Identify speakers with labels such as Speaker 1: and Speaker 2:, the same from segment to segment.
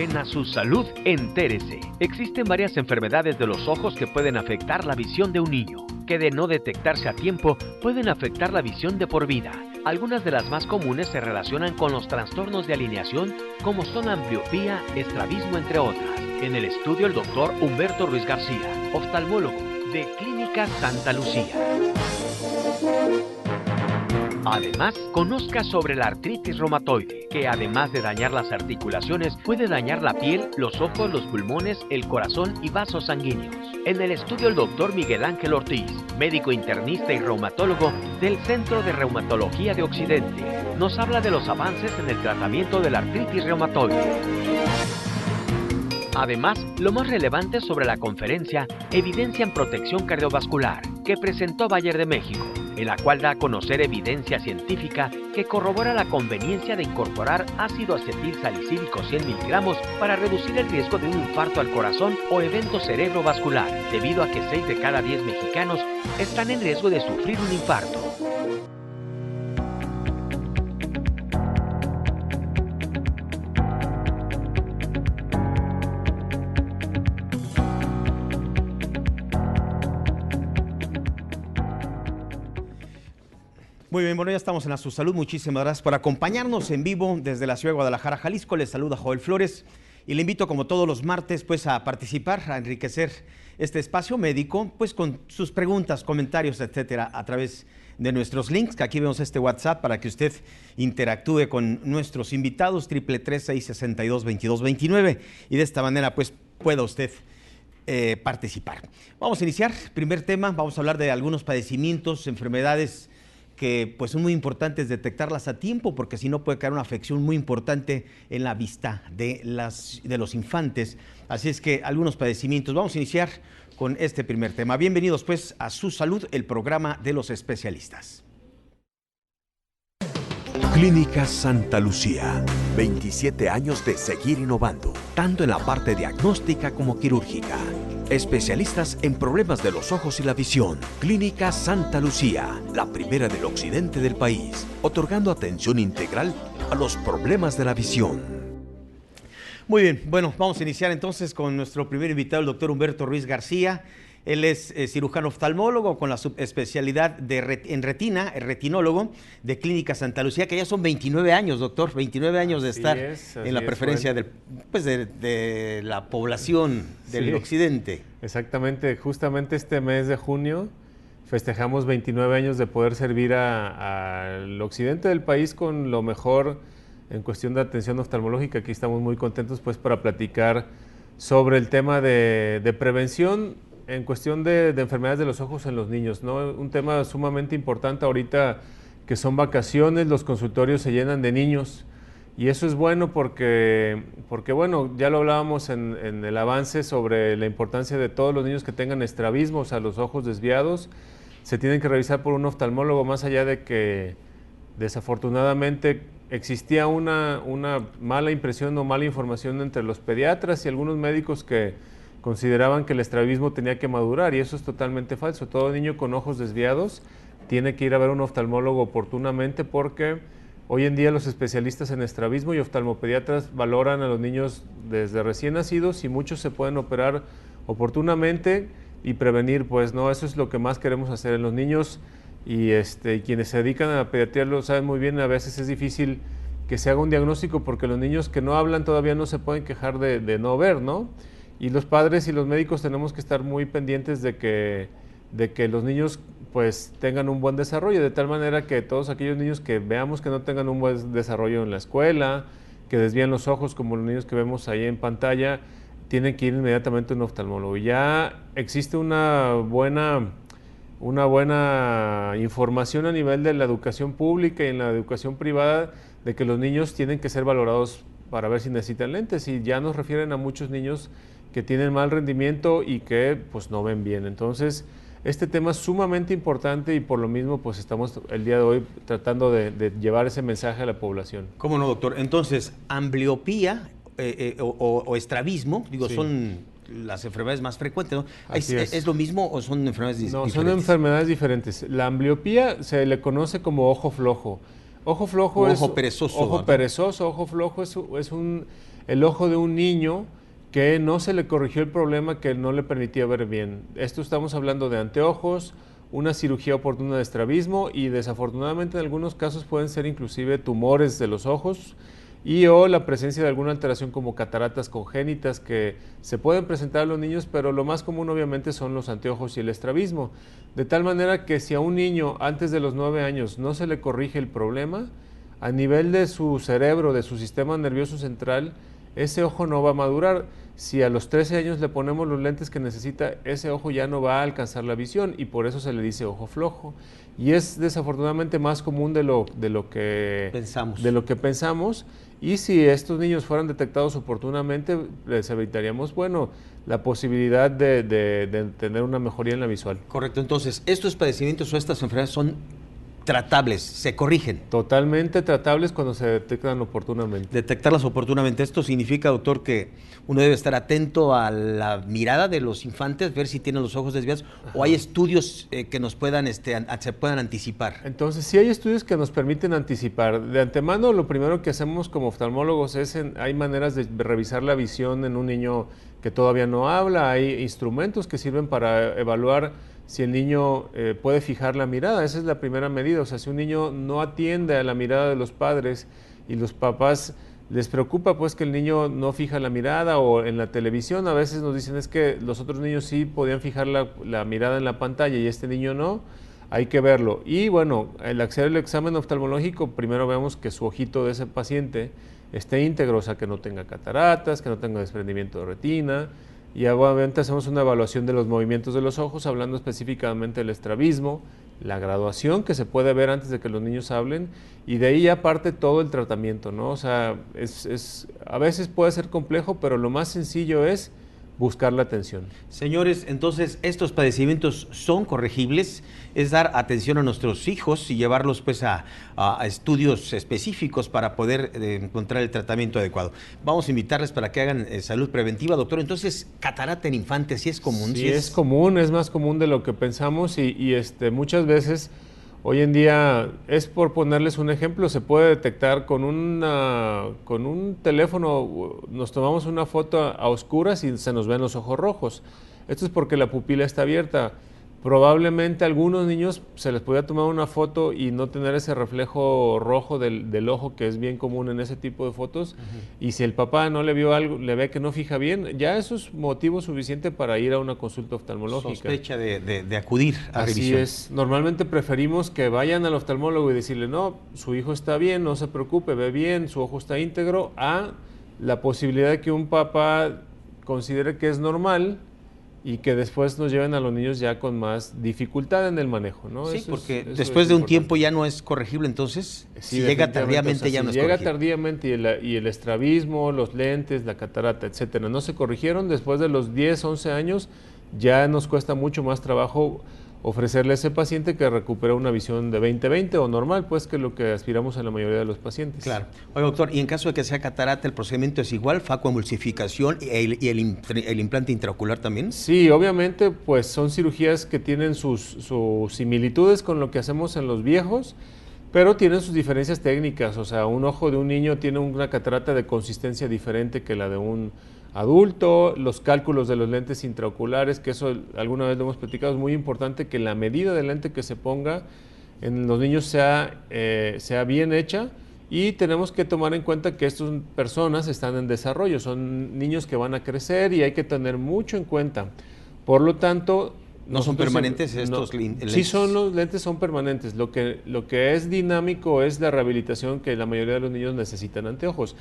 Speaker 1: En A Su Salud, entérese. Existen varias enfermedades de los ojos que pueden afectar la visión de un niño, que de no detectarse a tiempo pueden afectar la visión de por vida. Algunas de las más comunes se relacionan con los trastornos de alineación, como son ambliopía, estrabismo, entre otras. En el estudio, el doctor Humberto Ruiz García, oftalmólogo de Clínica Santa Lucía. Además, conozca sobre la artritis reumatoide, que además de dañar las articulaciones, puede dañar la piel, los ojos, los pulmones, el corazón y vasos sanguíneos. En el estudio, el doctor Miguel Ángel Ortiz, médico internista y reumatólogo del Centro de Reumatología de Occidente, nos habla de los avances en el tratamiento de la artritis reumatoide. Además, lo más relevante sobre la conferencia Evidencia en Protección Cardiovascular, que presentó Bayer de México, en la cual da a conocer evidencia científica que corrobora la conveniencia de incorporar ácido acetil salicílico 100 miligramos para reducir el riesgo de un infarto al corazón o evento cerebrovascular, debido a que 6 de cada 10 mexicanos están en riesgo de sufrir un infarto.
Speaker 2: Muy bien, bueno, ya estamos en A Su Salud. Muchísimas gracias por acompañarnos en vivo desde la ciudad de Guadalajara, Jalisco. Les saluda Joel Flores y le invito, como todos los martes, pues a participar, a enriquecer este espacio médico, pues con sus preguntas, comentarios, etcétera, a través de nuestros links, que aquí vemos este WhatsApp para que usted interactúe con nuestros invitados, 333-662-2229, y de esta manera, pues, pueda usted participar. Vamos a iniciar. Primer tema, vamos a hablar de algunos padecimientos, enfermedades que pues son muy importantes detectarlas a tiempo, porque si no puede caer una afección muy importante en la vista de los infantes. Así es que algunos padecimientos. Vamos a iniciar con este primer tema. Bienvenidos pues a Su Salud, el programa de los especialistas.
Speaker 3: Clínica Santa Lucía, 27 años de seguir innovando, tanto en la parte diagnóstica como quirúrgica. Especialistas en problemas de los ojos y la visión. Clínica Santa Lucía, la primera del occidente del país, otorgando atención integral a los problemas de la visión.
Speaker 2: Muy bien, bueno, vamos a iniciar entonces con nuestro primer invitado, el doctor Humberto Ruiz García. Él es cirujano oftalmólogo con la subespecialidad en retina, retinólogo de Clínica Santa Lucía, que ya son 29 años, doctor, 29 años de estar en la preferencia de la población del occidente.
Speaker 4: Exactamente, justamente este mes de junio festejamos 29 años de poder servir al occidente del país con lo mejor en cuestión de atención oftalmológica. Aquí estamos muy contentos pues para platicar sobre el tema de prevención en cuestión de enfermedades de los ojos en los niños, ¿no? Un tema sumamente importante ahorita que son vacaciones, los consultorios se llenan de niños y eso es bueno porque bueno, ya lo hablábamos en el avance sobre la importancia de todos los niños que tengan estrabismo, o sea, los ojos desviados, se tienen que revisar por un oftalmólogo, más allá de que desafortunadamente existía una mala impresión o mala información entre los pediatras y algunos médicos que consideraban que el estrabismo tenía que madurar y eso es totalmente falso. Todo niño con ojos desviados tiene que ir a ver a un oftalmólogo oportunamente porque hoy en día los especialistas en estrabismo y oftalmopediatras valoran a los niños desde recién nacidos y muchos se pueden operar oportunamente y prevenir, pues no, eso es lo que más queremos hacer en los niños y quienes se dedican a la pediatría lo saben muy bien, a veces es difícil que se haga un diagnóstico porque los niños que no hablan todavía no se pueden quejar de no ver, ¿no? Y los padres y los médicos tenemos que estar muy pendientes de que los niños pues tengan un buen desarrollo, de tal manera que todos aquellos niños que veamos que no tengan un buen desarrollo en la escuela, que desvían los ojos como los niños que vemos ahí en pantalla, tienen que ir inmediatamente a un oftalmólogo. Ya existe una buena información a nivel de la educación pública y en la educación privada de que los niños tienen que ser valorados para ver si necesitan lentes y ya nos refieren a muchos niños que tienen mal rendimiento y que pues no ven bien. Entonces, este tema es sumamente importante y por lo mismo pues estamos el día de hoy tratando de llevar ese mensaje a la población.
Speaker 2: ¿Cómo no, doctor? Entonces, ambliopía o estrabismo, digo, sí, son las enfermedades más frecuentes, ¿no? ¿Es lo mismo o son enfermedades diferentes?
Speaker 4: No, son enfermedades diferentes. La ambliopía se le conoce como ojo flojo. Ojo flojo
Speaker 2: o
Speaker 4: es
Speaker 2: ojo perezoso.
Speaker 4: Ojo
Speaker 2: ¿no?
Speaker 4: perezoso, ojo flojo el ojo de un niño que no se le corrigió el problema que no le permitía ver bien. Esto estamos hablando de anteojos, una cirugía oportuna de estrabismo y desafortunadamente en algunos casos pueden ser inclusive tumores de los ojos y o la presencia de alguna alteración como cataratas congénitas que se pueden presentar a los niños, pero lo más común obviamente son los anteojos y el estrabismo. De tal manera que si a un niño antes de los 9 años no se le corrige el problema, a nivel de su cerebro, de su sistema nervioso central, ese ojo no va a madurar. Si a los 13 años le ponemos los lentes que necesita, ese ojo ya no va a alcanzar la visión y por eso se le dice ojo flojo. Y es desafortunadamente más común de lo que pensamos. Y si estos niños fueran detectados oportunamente, les evitaríamos, bueno, la posibilidad de tener una mejoría en la visual.
Speaker 2: Correcto, entonces, estos padecimientos o estas enfermedades son tratables, se corrigen.
Speaker 4: Totalmente tratables cuando se detectan oportunamente.
Speaker 2: Detectarlas oportunamente. Esto significa, doctor, que uno debe estar atento a la mirada de los infantes, ver si tienen los ojos desviados. Ajá. O hay estudios que nos puedan, se puedan anticipar.
Speaker 4: Entonces, sí hay estudios que nos permiten anticipar. De antemano, lo primero que hacemos como oftalmólogos es, hay maneras de revisar la visión en un niño que todavía no habla. Hay instrumentos que sirven para evaluar si el niño puede fijar la mirada. Esa es la primera medida. O sea, si un niño no atiende a la mirada de los padres y los papás les preocupa pues que el niño no fija la mirada, o en la televisión a veces nos dicen es que los otros niños sí podían fijar la mirada en la pantalla y este niño no, hay que verlo. Y bueno, al hacer el examen oftalmológico, primero vemos que su ojito de ese paciente esté íntegro, o sea, que no tenga cataratas, que no tenga desprendimiento de retina. Y obviamente hacemos una evaluación de los movimientos de los ojos, hablando específicamente del estrabismo, la graduación que se puede ver antes de que los niños hablen, y de ahí ya parte todo el tratamiento, ¿no? O sea, a veces puede ser complejo, pero lo más sencillo es buscar la atención.
Speaker 2: Señores, entonces, ¿estos padecimientos son corregibles? Es dar atención a nuestros hijos y llevarlos pues a estudios específicos para poder encontrar el tratamiento adecuado. Vamos a invitarles para que hagan salud preventiva. Doctor, entonces, catarata en infantes, ¿sí es común?
Speaker 4: Sí, es común, es más común de lo que pensamos y muchas veces, hoy en día, es por ponerles un ejemplo, se puede detectar con un teléfono, nos tomamos una foto a oscuras y se nos ven los ojos rojos. Esto es porque la pupila está abierta. Probablemente a algunos niños se les podía tomar una foto y no tener ese reflejo rojo del ojo, que es bien común en ese tipo de fotos. Y si el papá no le vio algo, le ve que no fija bien, ya eso es motivo suficiente para ir a una consulta oftalmológica.
Speaker 2: Sospecha de acudir a revisión.
Speaker 4: Así es. Normalmente preferimos que vayan al oftalmólogo y decirle, no, su hijo está bien, no se preocupe, ve bien, su ojo está íntegro, a la posibilidad de que un papá considere que es normal y que después nos lleven a los niños ya con más dificultad en el manejo, ¿no?
Speaker 2: Sí, porque después de un tiempo ya no es corregible, entonces,
Speaker 4: sí,
Speaker 2: si llega tardíamente, o sea,
Speaker 4: ya no es corregible. Si llega tardíamente y el estrabismo, los lentes, la catarata, etcétera, no se corrigieron, después de los 10, 11 años, ya nos cuesta mucho más trabajo ofrecerle a ese paciente que recupera una visión de 20/20 o normal, pues, que es lo que aspiramos a la mayoría de los pacientes.
Speaker 2: Claro. Oye, doctor, y en caso de que sea catarata, ¿el procedimiento es igual, facoemulsificación y el implante intraocular también?
Speaker 4: Sí, obviamente, pues son cirugías que tienen sus similitudes con lo que hacemos en los viejos, pero tienen sus diferencias técnicas. O sea, un ojo de un niño tiene una catarata de consistencia diferente que la de un adulto, los cálculos de los lentes intraoculares, que eso alguna vez lo hemos platicado, es muy importante que la medida del lente que se ponga en los niños sea bien hecha, y tenemos que tomar en cuenta que estas personas están en desarrollo, son niños que van a crecer y hay que tener mucho en cuenta. Por lo tanto,
Speaker 2: ¿no son permanentes estos lentes?
Speaker 4: Sí, los lentes son permanentes. Lo que es dinámico es la rehabilitación, que la mayoría de los niños necesitan anteojos.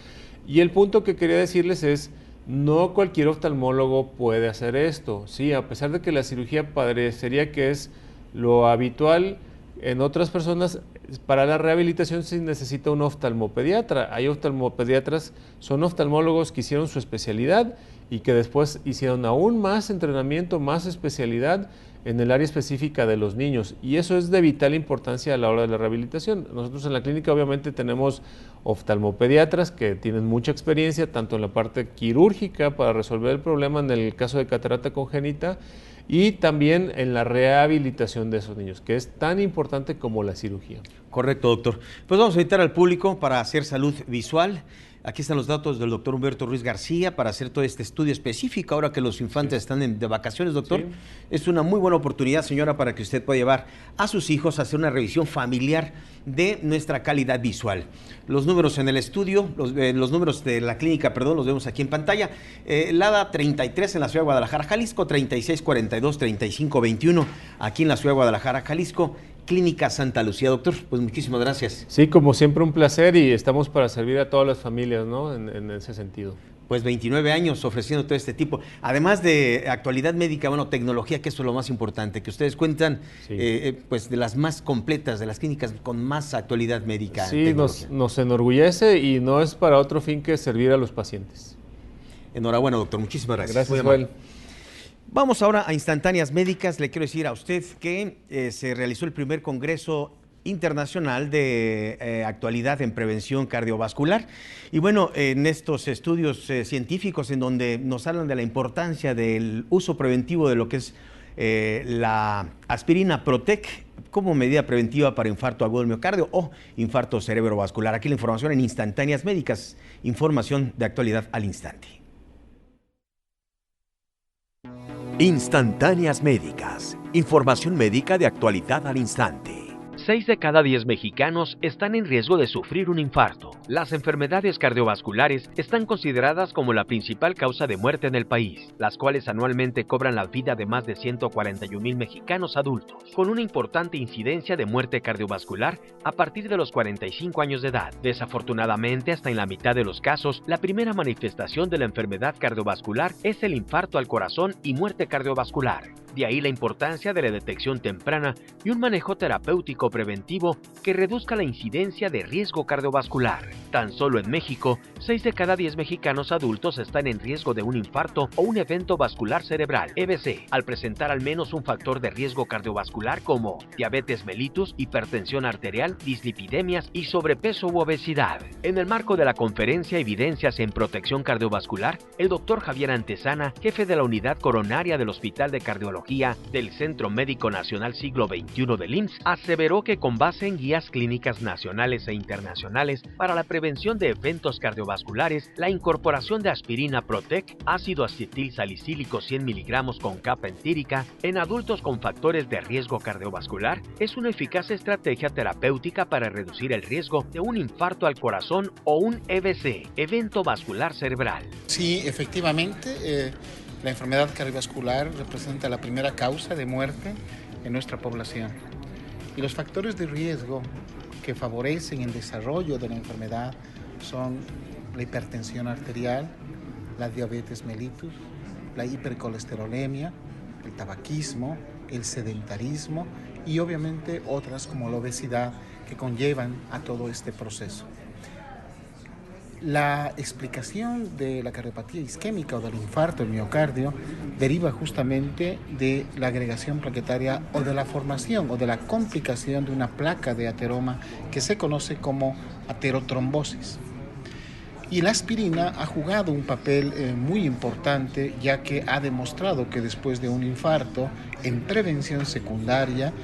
Speaker 4: Y el punto que quería decirles es, no cualquier oftalmólogo puede hacer esto. Sí, a pesar de que la cirugía parecería que es lo habitual en otras personas, para la rehabilitación se necesita un oftalmopediatra. Hay oftalmopediatras, son oftalmólogos que hicieron su especialidad y que después hicieron aún más entrenamiento, más especialidad en el área específica de los niños, y eso es de vital importancia a la hora de la rehabilitación. Nosotros en la clínica obviamente tenemos oftalmopediatras que tienen mucha experiencia tanto en la parte quirúrgica para resolver el problema en el caso de catarata congénita, y también en la rehabilitación de esos niños, que es tan importante como la cirugía.
Speaker 2: Correcto, doctor. Pues vamos a invitar al público para hacer salud visual. Aquí están los datos del doctor Humberto Ruiz García para hacer todo este estudio específico ahora que los infantes están de vacaciones, doctor. Sí. Es una muy buena oportunidad, señora, para que usted pueda llevar a sus hijos a hacer una revisión familiar de nuestra calidad visual. Los números en el estudio, los números de la clínica, perdón, los vemos aquí en pantalla. LADA 33 en la ciudad de Guadalajara, Jalisco, 3642-3521 aquí en la ciudad de Guadalajara, Jalisco. Clínica Santa Lucía. Doctor, pues muchísimas gracias.
Speaker 4: Sí, como siempre un placer y estamos para servir a todas las familias, ¿no? En ese sentido.
Speaker 2: Pues 29 años ofreciendo todo este tipo, además de actualidad médica, bueno, tecnología, que eso es lo más importante, que ustedes cuentan pues de las más completas, de las clínicas con más actualidad médica.
Speaker 4: Sí, nos enorgullece y no es para otro fin que servir a los pacientes.
Speaker 2: Enhorabuena, doctor, muchísimas gracias.
Speaker 4: Gracias, Joel.
Speaker 2: Vamos ahora a Instantáneas Médicas. Le quiero decir a usted que se realizó el primer Congreso Internacional de Actualidad en Prevención Cardiovascular. Y bueno, en estos estudios científicos en donde nos hablan de la importancia del uso preventivo de lo que es la aspirina Protec como medida preventiva para infarto agudo del miocardio o infarto cerebrovascular. Aquí la información en Instantáneas Médicas, información de actualidad al instante.
Speaker 3: Instantáneas Médicas, información médica de actualidad al instante.
Speaker 1: 6 de cada 10 mexicanos están en riesgo de sufrir un infarto. Las enfermedades cardiovasculares están consideradas como la principal causa de muerte en el país, las cuales anualmente cobran la vida de más de 141,000 mexicanos adultos, con una importante incidencia de muerte cardiovascular a partir de los 45 años de edad. Desafortunadamente, hasta en la mitad de los casos, la primera manifestación de la enfermedad cardiovascular es el infarto al corazón y muerte cardiovascular. De ahí la importancia de la detección temprana y un manejo terapéutico preventivo que reduzca la incidencia de riesgo cardiovascular. Tan solo en México, 6 de cada 10 mexicanos adultos están en riesgo de un infarto o un evento vascular cerebral, EVC, al presentar al menos un factor de riesgo cardiovascular como diabetes mellitus, hipertensión arterial, dislipidemias y sobrepeso u obesidad. En el marco de la conferencia Evidencias en Protección Cardiovascular, el doctor Javier Antesana, jefe de la unidad coronaria del Hospital de Cardiología del Centro Médico Nacional Siglo XXI del IMSS, aseveró que con base en guías clínicas nacionales e internacionales para la prevención de eventos cardiovasculares, la incorporación de aspirina Protec, ácido acetil salicílico 100 miligramos con capa empírica, en adultos con factores de riesgo cardiovascular, es una eficaz estrategia terapéutica para reducir el riesgo de un infarto al corazón o un EVC, evento vascular cerebral.
Speaker 5: Sí, efectivamente, la enfermedad cardiovascular representa la primera causa de muerte en nuestra población. Y los factores de riesgo que favorecen el desarrollo de la enfermedad son la hipertensión arterial, la diabetes mellitus, la hipercolesterolemia, el tabaquismo, el sedentarismo y obviamente otras como la obesidad que conllevan a todo este proceso. La explicación de la cardiopatía isquémica o del infarto del miocardio deriva justamente de la agregación plaquetaria o de la formación o de la complicación de una placa de ateroma que se conoce como aterotrombosis. Y la aspirina ha jugado un papel muy importante, ya que ha demostrado que después de un infarto, en prevención secundaria,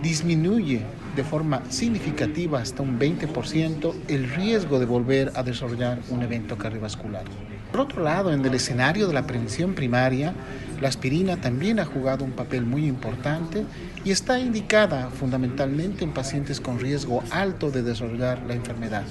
Speaker 5: disminuye de forma significativa hasta un 20% el riesgo de volver a desarrollar un evento cardiovascular. Por otro lado, en el escenario de la prevención primaria, la aspirina también ha jugado un papel muy importante y está indicada fundamentalmente en pacientes con riesgo alto de desarrollar la enfermedad.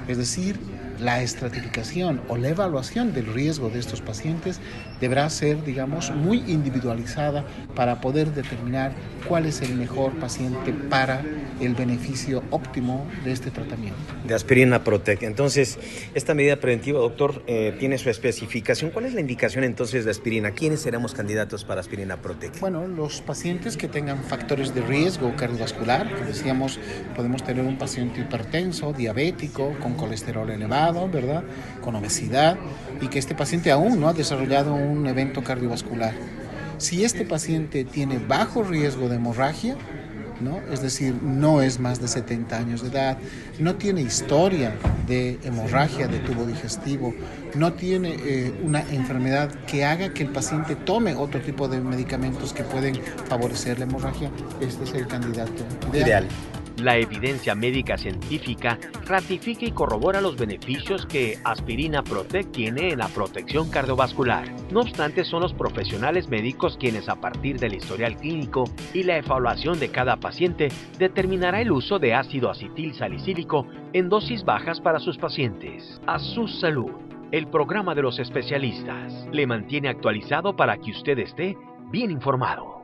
Speaker 5: Es decir, la estratificación o la evaluación del riesgo de estos pacientes deberá ser, digamos, muy individualizada para poder determinar cuál es el mejor paciente para el beneficio óptimo de este tratamiento.
Speaker 2: De aspirina Protec. Entonces, esta medida preventiva, doctor, tiene su especificación. ¿Cuál es la indicación entonces de aspirina? ¿Quiénes seremos candidatos para aspirina Protec?
Speaker 5: Bueno, los pacientes que tengan factores de riesgo cardiovascular, que decíamos, podemos tener un paciente hipertenso, diabético, con colesterol elevado, ¿verdad?, con obesidad, y que este paciente aún no ha desarrollado un evento cardiovascular. Si este paciente tiene bajo riesgo de hemorragia, ¿no?, es decir, no es más de 70 años de edad, no tiene historia de hemorragia de tubo digestivo, no tiene una enfermedad que haga que el paciente tome otro tipo de medicamentos que pueden favorecer la hemorragia, este es el candidato ideal.
Speaker 1: La evidencia médica científica ratifica y corrobora los beneficios que Aspirina Protect tiene en la protección cardiovascular. No obstante, son los profesionales médicos quienes, a partir del historial clínico y la evaluación de cada paciente, determinará el uso de ácido acetil salicílico en dosis bajas para sus pacientes. A su salud. El programa de los especialistas le mantiene actualizado para que usted esté bien informado.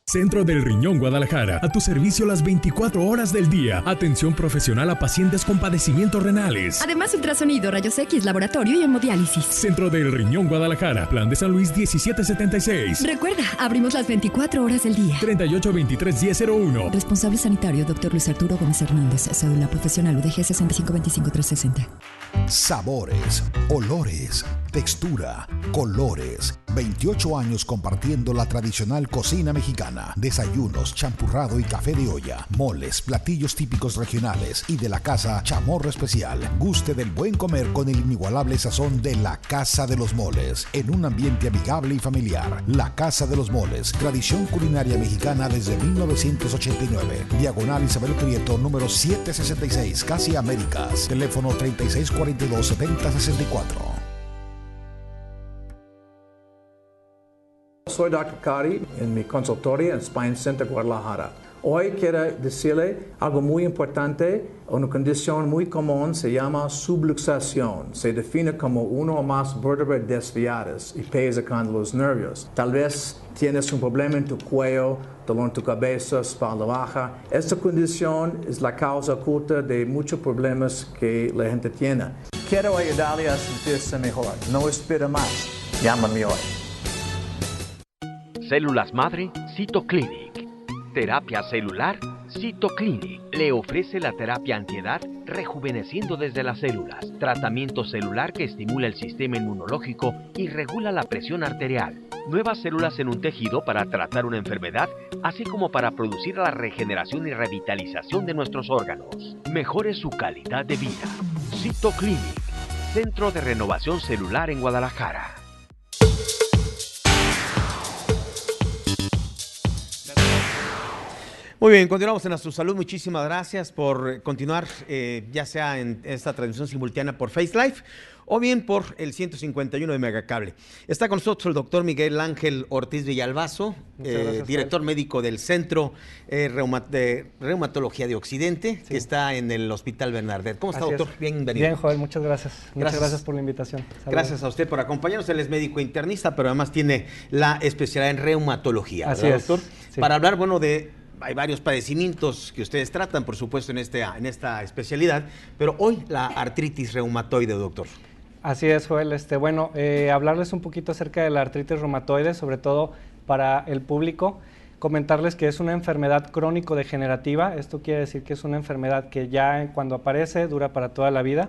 Speaker 6: Centro del Riñón Guadalajara, a tu servicio las 24 horas del día. Atención profesional a pacientes con padecimientos renales.
Speaker 7: Además, ultrasonido, rayos X, laboratorio y hemodiálisis.
Speaker 6: Centro del Riñón Guadalajara, Plan de San Luis 1776.
Speaker 7: Recuerda, abrimos las 24 horas del día.
Speaker 6: 3823-1001.
Speaker 7: Responsable sanitario, Dr. Luis Arturo Gómez Hernández. Cédula profesional UDG 6525360.
Speaker 8: Sabores, olores, textura, colores. 28 años compartiendo la tradicional cocina mexicana. Desayunos, champurrado y café de olla. Moles, platillos típicos regionales y de la casa Chamorro Especial. Guste del buen comer con el inigualable sazón de la Casa de los Moles. En un ambiente amigable y familiar. La Casa de los Moles. Tradición culinaria mexicana desde 1989. Diagonal Isabel Prieto, número 766, Casi Américas. Teléfono 3642-7064.
Speaker 9: Soy Dr. Cari en mi consultorio en Spine Center Guadalajara. Hoy quiero decirle algo muy importante. Una condición muy común se llama subluxación. Se define como uno o más vértebras desviadas y pesa los nervios. Tal vez tienes un problema en tu cuello, dolor en tu cabeza, espalda baja. Esta condición es la causa oculta de muchos problemas que la gente tiene. Quiero ayudarle a sentirse mejor. No espera más. Llámame hoy.
Speaker 1: Células Madre Cytoclinic. Terapia celular Cytoclinic. Le ofrece la terapia antiedad rejuveneciendo desde las células. Tratamiento celular que estimula el sistema inmunológico y regula la presión arterial. Nuevas células en un tejido para tratar una enfermedad, así como para producir la regeneración y revitalización de nuestros órganos. Mejore su calidad de vida. Cytoclinic. Centro de Renovación Celular en Guadalajara.
Speaker 2: Muy bien, continuamos en A Su Salud. Muchísimas gracias por continuar, ya sea en esta transmisión simultánea por Face Live o bien por el 151 de Megacable. Está con nosotros el doctor Miguel Ángel Ortiz Villalbazo, director médico del Centro de Reumatología de Occidente, sí, que está en el Hospital Bernardet. ¿Cómo está, doctor? Bienvenido.
Speaker 10: Bien, Joel, muchas gracias. Muchas gracias por la invitación. Saludos.
Speaker 2: Gracias a usted por acompañarnos. Él es médico internista, pero además tiene la especialidad en reumatología.
Speaker 10: Así es,
Speaker 2: doctor? Sí. Para hablar, bueno, hay varios padecimientos que ustedes tratan, por supuesto, en esta especialidad, pero hoy la artritis reumatoide, doctor.
Speaker 10: Así es, Joel. Hablarles un poquito acerca de la artritis reumatoide, sobre todo para el público, comentarles que es una enfermedad crónico-degenerativa. Esto quiere decir que es una enfermedad que ya cuando aparece dura para toda la vida.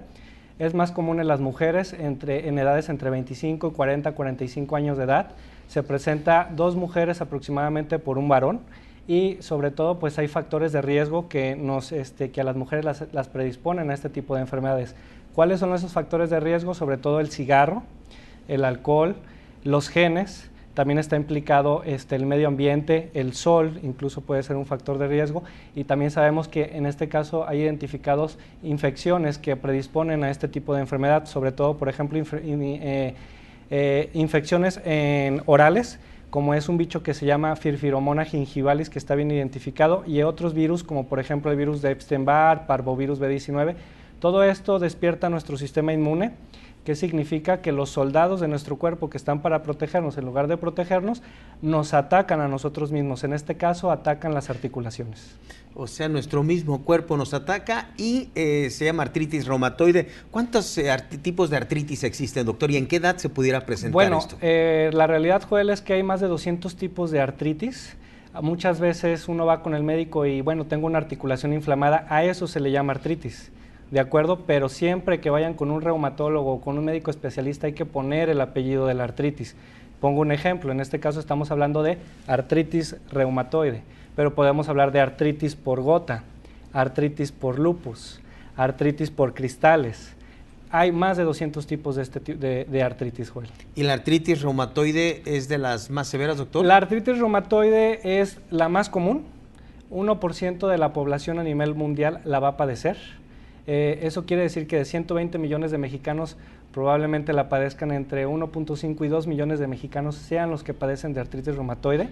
Speaker 10: Es más común en las mujeres en edades entre 25 y 40, 45 años de edad. Se presenta 2 mujeres aproximadamente por un varón. Y sobre todo, pues hay factores de riesgo que a las mujeres las predisponen a este tipo de enfermedades. ¿Cuáles son esos factores de riesgo? Sobre todo el cigarro, el alcohol, los genes, también está implicado el medio ambiente, el sol, incluso puede ser un factor de riesgo, y también sabemos que en este caso hay identificados infecciones que predisponen a este tipo de enfermedad, sobre todo, por ejemplo, infecciones orales, como es un bicho que se llama Firfiromona gingivalis, que está bien identificado, y otros virus, como por ejemplo el virus de Epstein-Barr, parvovirus B19. Todo esto despierta nuestro sistema inmune, que significa que los soldados de nuestro cuerpo que están para protegernos, en lugar de protegernos, nos atacan a nosotros mismos. En este caso, atacan las articulaciones.
Speaker 2: O sea, nuestro mismo cuerpo nos ataca y se llama artritis reumatoide. ¿Cuántos tipos de artritis existen, doctor? ¿Y en qué edad se pudiera presentar esto?
Speaker 10: La realidad, Joel, es que hay más de 200 tipos de artritis. Muchas veces uno va con el médico y, bueno, tengo una articulación inflamada, a eso se le llama artritis. ¿De acuerdo? Pero siempre que vayan con un reumatólogo o con un médico especialista hay que poner el apellido de la artritis. Pongo un ejemplo, en este caso estamos hablando de artritis reumatoide, pero podemos hablar de artritis por gota, artritis por lupus, artritis por cristales, hay más de 200 tipos de artritis, Joel.
Speaker 2: ¿Y la artritis reumatoide es de las más severas, doctor?
Speaker 10: La artritis reumatoide es la más común. 1% de la población a nivel mundial la va a padecer. Eso quiere decir que de 120 millones de mexicanos probablemente la padezcan entre 1.5 y 2 millones de mexicanos sean los que padecen de artritis reumatoide.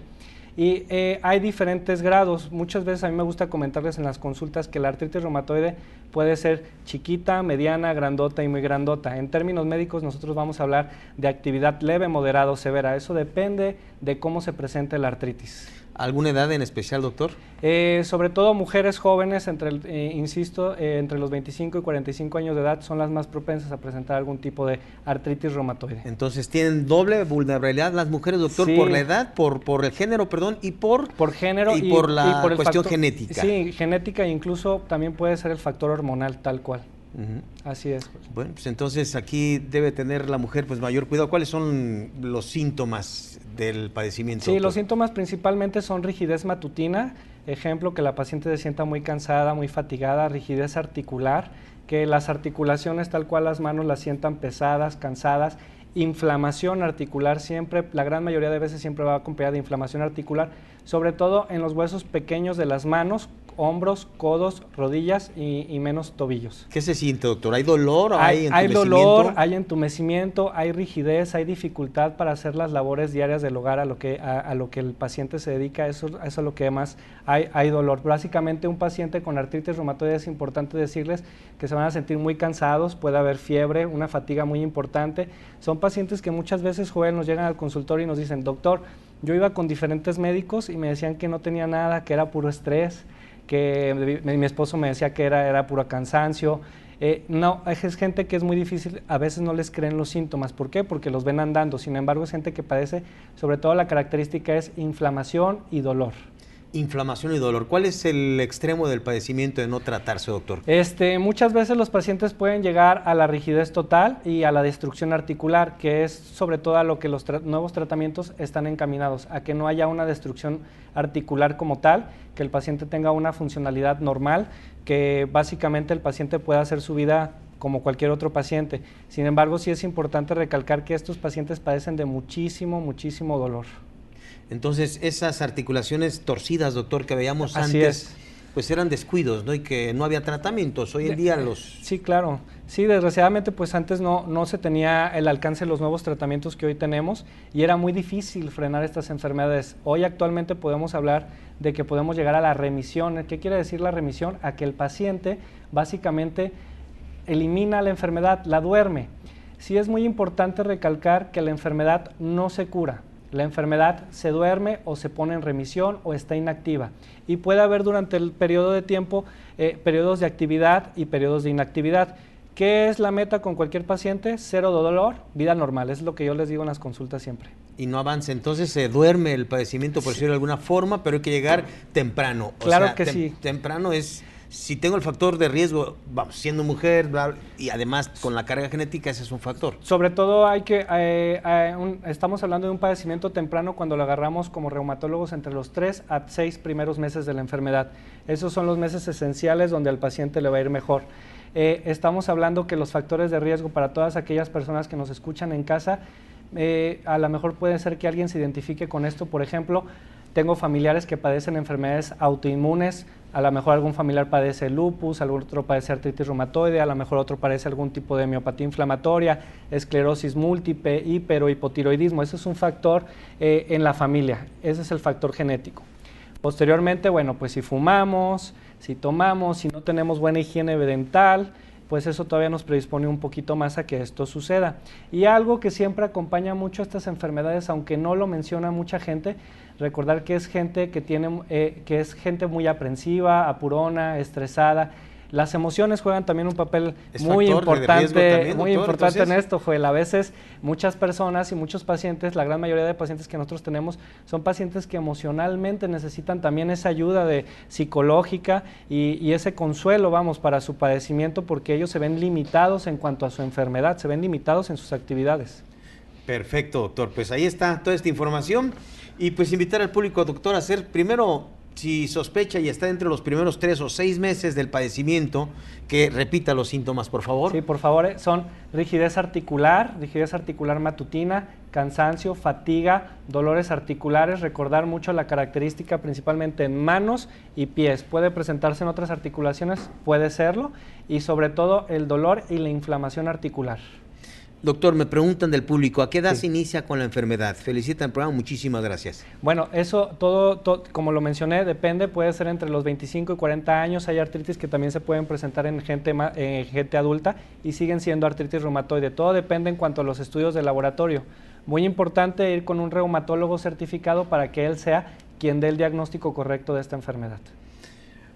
Speaker 10: Y hay diferentes grados. Muchas veces a mí me gusta comentarles en las consultas que la artritis reumatoide puede ser chiquita, mediana, grandota y muy grandota. En términos médicos nosotros vamos a hablar de actividad leve, moderada o severa. Eso depende de cómo se presente la artritis.
Speaker 2: ¿Alguna edad en especial, doctor?
Speaker 10: Sobre todo mujeres jóvenes, entre los 25 y 45 años de edad, son las más propensas a presentar algún tipo de artritis reumatoide.
Speaker 2: Entonces, ¿tienen doble vulnerabilidad las mujeres, doctor? Sí. ¿Por la edad, por el género, perdón, y por
Speaker 10: género
Speaker 2: y por la
Speaker 10: por
Speaker 2: cuestión
Speaker 10: factor,
Speaker 2: genética?
Speaker 10: Sí, genética e incluso también puede ser el factor hormonal, tal cual. Así es.
Speaker 2: Bueno, pues entonces aquí debe tener la mujer pues mayor cuidado. ¿Cuáles son los síntomas del padecimiento?
Speaker 10: Sí,
Speaker 2: doctor?
Speaker 10: los síntomas principalmente son rigidez matutina, ejemplo, que la paciente se sienta muy cansada, muy fatigada, rigidez articular, que las articulaciones tal cual las manos las sientan pesadas, cansadas, inflamación articular siempre, la gran mayoría de veces siempre va acompañada de inflamación articular, sobre todo en los huesos pequeños de las manos, hombros, codos, rodillas y menos tobillos.
Speaker 2: ¿Qué se siente, doctor? ¿Hay dolor?
Speaker 10: ¿Hay dolor, hay entumecimiento, hay rigidez, hay dificultad para hacer las labores diarias del hogar a lo que el paciente se dedica? Eso es lo que más hay dolor. Básicamente un paciente con artritis reumatoide es importante decirles que se van a sentir muy cansados, puede haber fiebre, una fatiga muy importante. Son pacientes que muchas veces, Joel, nos llegan al consultorio y nos dicen, doctor, yo iba con diferentes médicos y me decían que no tenía nada, que era puro estrés, que mi esposo me decía que era puro cansancio. No, es gente que es muy difícil, a veces no les creen los síntomas. ¿Por qué? Porque los ven andando. Sin embargo, es gente que padece, sobre todo la característica es inflamación y dolor.
Speaker 2: Inflamación y dolor. ¿Cuál es el extremo del padecimiento de no tratarse, doctor?
Speaker 10: Muchas veces los pacientes pueden llegar a la rigidez total y a la destrucción articular, que es sobre todo a lo que los nuevos tratamientos están encaminados, a que no haya una destrucción articular como tal, que el paciente tenga una funcionalidad normal, que básicamente el paciente pueda hacer su vida como cualquier otro paciente. Sin embargo, sí es importante recalcar que estos pacientes padecen de muchísimo, muchísimo dolor.
Speaker 2: Entonces, esas articulaciones torcidas, doctor, que veíamos
Speaker 10: Así
Speaker 2: antes,
Speaker 10: es.
Speaker 2: pues eran descuidos, ¿no? Y que no había tratamientos. Hoy en día los...
Speaker 10: Sí, claro. Sí, desgraciadamente, pues antes no se tenía el alcance de los nuevos tratamientos que hoy tenemos y era muy difícil frenar estas enfermedades. Hoy actualmente podemos hablar de que podemos llegar a la remisión. ¿Qué quiere decir la remisión? A que el paciente básicamente elimina la enfermedad, la duerme. Sí es muy importante recalcar que la enfermedad no se cura. La enfermedad se duerme o se pone en remisión o está inactiva y puede haber durante el periodo de tiempo periodos de actividad y periodos de inactividad. ¿Qué es la meta con cualquier paciente? Cero dolor, vida normal, es lo que yo les digo en las consultas siempre.
Speaker 2: Y no avanza, entonces se duerme el padecimiento, por decirlo de alguna forma, pero hay que llegar temprano.
Speaker 10: Claro que sí.
Speaker 2: Temprano es... Si tengo el factor de riesgo, vamos, siendo mujer, y además con la carga genética, ese es un factor.
Speaker 10: Sobre todo estamos hablando de un padecimiento temprano cuando lo agarramos como reumatólogos entre los 3 a 6 primeros meses de la enfermedad. Esos son los meses esenciales donde al paciente le va a ir mejor. Estamos hablando que los factores de riesgo para todas aquellas personas que nos escuchan en casa, a lo mejor puede ser que alguien se identifique con esto. Por ejemplo, tengo familiares que padecen enfermedades autoinmunes, a lo mejor algún familiar padece lupus, algún otro padece artritis reumatoide, a lo mejor otro padece algún tipo de miopatía inflamatoria, esclerosis múltiple, hipotiroidismo. Ese es un factor en la familia, ese es el factor genético. Posteriormente, bueno, pues si fumamos, si tomamos, si no tenemos buena higiene dental, pues eso todavía nos predispone un poquito más a que esto suceda. Y algo que siempre acompaña mucho a estas enfermedades, aunque no lo menciona mucha gente, recordar que es gente que es gente muy aprensiva, apurona, estresada. Las emociones juegan también un papel muy importante en esto, Joel. A veces muchas personas y muchos pacientes, la gran mayoría de pacientes que nosotros tenemos, son pacientes que emocionalmente necesitan también esa ayuda psicológica y ese consuelo, para su padecimiento, porque ellos se ven limitados en cuanto a su enfermedad, se ven limitados en sus actividades.
Speaker 2: Perfecto, doctor. Pues ahí está toda esta información y pues invitar al público, doctor, a hacer primero si sospecha y está entre los primeros 3 o 6 meses del padecimiento, que repita los síntomas, por favor.
Speaker 10: Sí, por favor, son rigidez articular matutina, cansancio, fatiga, dolores articulares, recordar mucho la característica principalmente en manos y pies. Puede presentarse en otras articulaciones, puede serlo, y sobre todo el dolor y la inflamación articular.
Speaker 2: Doctor, me preguntan del público, ¿a qué edad se inicia con la enfermedad? Felicitan el programa, muchísimas gracias.
Speaker 10: Bueno, eso todo, como lo mencioné, depende, puede ser entre los 25 y 40 años. Hay artritis que también se pueden presentar en gente adulta y siguen siendo artritis reumatoide. Todo depende en cuanto a los estudios de laboratorio. Muy importante ir con un reumatólogo certificado para que él sea quien dé el diagnóstico correcto de esta enfermedad.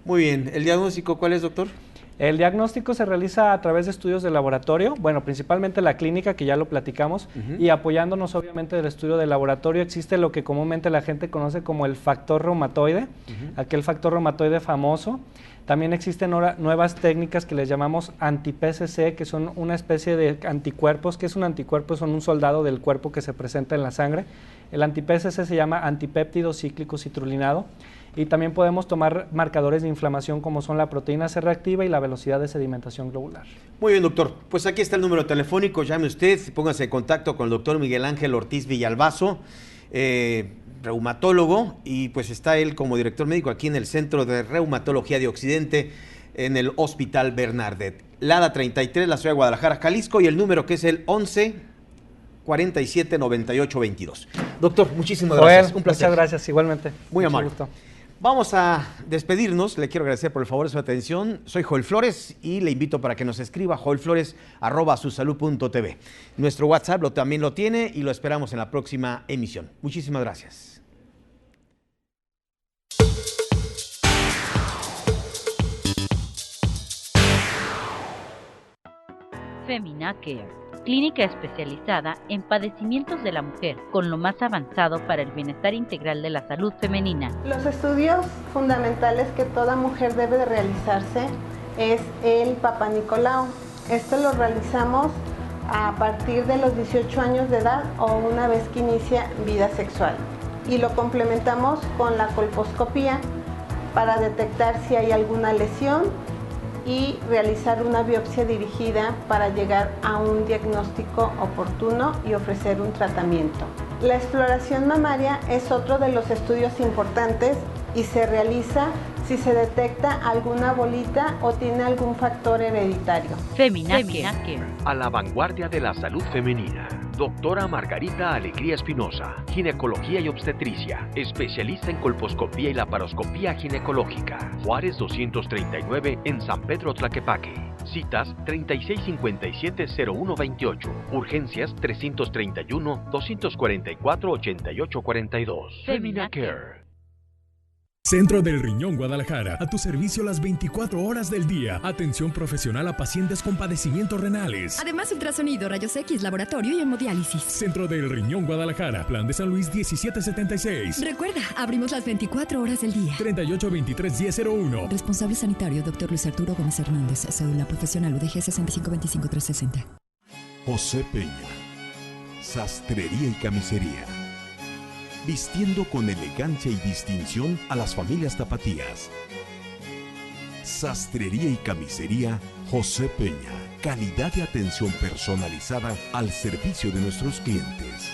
Speaker 2: Muy bien, ¿el diagnóstico cuál es, doctor?
Speaker 10: El diagnóstico se realiza a través de estudios de laboratorio, bueno, principalmente la clínica, que ya lo platicamos, y apoyándonos obviamente del estudio de laboratorio existe lo que comúnmente la gente conoce como el factor reumatoide, aquel factor reumatoide famoso. También existen ahora nuevas técnicas que les llamamos anti-PCC, que son una especie de anticuerpos. ¿Qué es un anticuerpo? Son un soldado del cuerpo que se presenta en la sangre. El anti-PCC se llama antipéptido cíclico citrulinado. Y también podemos tomar marcadores de inflamación como son la proteína C reactiva y la velocidad de sedimentación globular.
Speaker 2: Muy bien, doctor. Pues aquí está el número telefónico, llame usted, póngase en contacto con el doctor Miguel Ángel Ortiz Villalbazo, reumatólogo, y pues está él como director médico aquí en el Centro de Reumatología de Occidente, en el Hospital Bernardet. Lada 33, la ciudad de Guadalajara, Jalisco, y el número que es el 11-47-98-22. Doctor, muchísimas gracias. Un placer.
Speaker 10: Muchas gracias, igualmente.
Speaker 2: Muy amable.
Speaker 10: Gusto.
Speaker 2: Vamos a despedirnos, le quiero agradecer por el favor de su atención. Soy Joel Flores y le invito para que nos escriba joelflores@susalud.tv. Nuestro WhatsApp también lo tiene y lo esperamos en la próxima emisión. Muchísimas gracias.
Speaker 11: Femina Care, clínica especializada en padecimientos de la mujer, con lo más avanzado para el bienestar integral de la salud femenina.
Speaker 12: Los estudios fundamentales que toda mujer debe de realizarse es el Papa Nicolau. Esto lo realizamos a partir de los 18 años de edad o una vez que inicia vida sexual. Y lo complementamos con la colposcopía para detectar si hay alguna lesión y realizar una biopsia dirigida para llegar a un diagnóstico oportuno y ofrecer un tratamiento. La exploración mamaria es otro de los estudios importantes y se realiza si se detecta alguna bolita o tiene algún factor hereditario.
Speaker 11: Femina Care.
Speaker 1: A la vanguardia de la salud femenina. Doctora Margarita Alegría Espinosa, ginecología y obstetricia, especialista en colposcopía y laparoscopía ginecológica. Juárez 239 en San Pedro Tlaquepaque. Citas 3657-0128. Urgencias 331-244-8842. Femina Care.
Speaker 6: Centro del Riñón Guadalajara, a tu servicio las 24 horas del día. Atención profesional a pacientes con padecimientos renales.
Speaker 7: Además, ultrasonido, rayos X, laboratorio y hemodiálisis.
Speaker 6: Centro del Riñón Guadalajara, Plan de San Luis 1776.
Speaker 7: Recuerda, abrimos las 24 horas del día.
Speaker 6: 3823-1001.
Speaker 7: Responsable sanitario, Dr. Luis Arturo Gómez Hernández. Cédula profesional UDG 6525360.
Speaker 3: José Peña, sastrería y camisería. Vistiendo con elegancia y distinción a las familias tapatías. Sastrería y camisería José Peña. Calidad de atención personalizada al servicio de nuestros clientes.